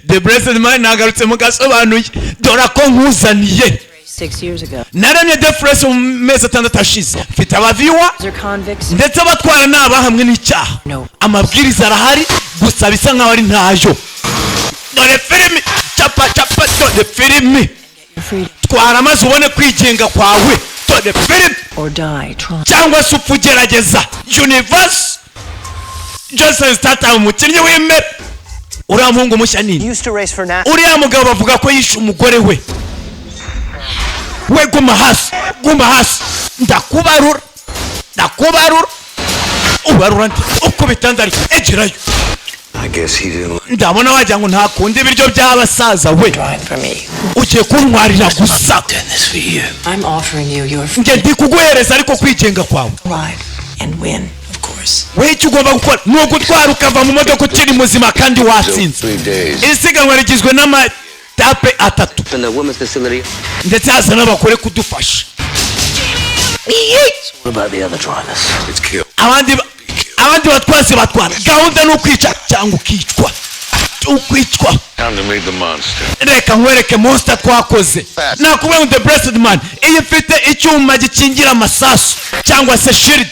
The Blessedman nagarutse mu Agasobanuye dora ko nkuzaniye 6 years ago. Naramye Defresh mu mezi 6 ashize mfite abaviwa ndetse abatwara n'abahamwe n'icyaha amabwiriza arahari gusa bisa nkaho ari ntayo. Dore filimi chapa dore filimi twara maze ubone kwigenga kwawe. Dore filimi cyangwa se upfa ugerageza universe Johnson Starter umukinnyi w'imere uriya muhungu mushya nini uriya mugabo bavuga ko yishe umugore we. We guma hasi ndakubarura ubarura uko bitandari egerayo. Ndabona wagira ngo ntakundi ibiryo by'abasaza we ugiye kuntwarira gusa. Nge ndi kuguhereza ariko kwigenga kwawe we icyo ugomba gukora ni ugutwara ukava mu modoka ukiri muzima kandi watsinze. Isiganwa rigizwe n'amatape 3 ndetse haza n'abakore kudufasha. Abandi batwazi batwara gahunda ni ukwica cyangwa ukwicwa. Reka nkwereke monster twakoze nakubwira ngo The Blessedman iyo ifite icyuma gikingira amasasu cyangwa se shield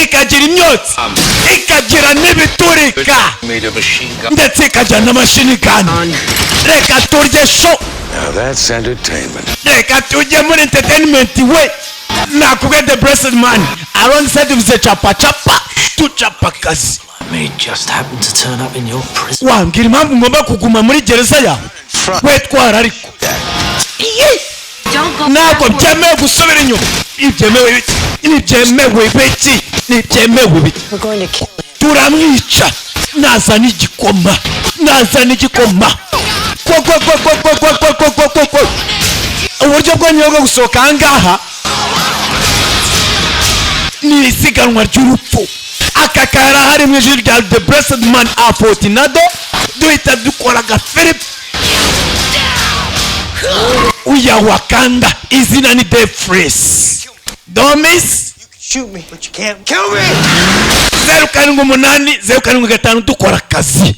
ikagira imyotsi ikagira n'ibiturika ndetse ikagira n'amashini gun. Reka turye show. Reka tujye muri entertainment we nakubwira The Blessedman alongside with the chapa tuchapa kazi. May just happen to turn up in your prison. Wambwira impamvu ngomba kuguma muri gereza yawe we twara ariko ntabwo byemewe gusubira inyuma. Nibyemewe biti turamwica. Nazana igikoma uburyo bwonyine bwo gusohoka ahangaha ni isiganwa ry'urupfu. Aka karahari mu ijuru rya The Blessedman A14 duhita dukora agafilip uya Wakanda izina ni Defresh. Don't miss. Shoot me, but you can't kill me. 0 karindwi 8 0 karindwi 5 dukora akazi.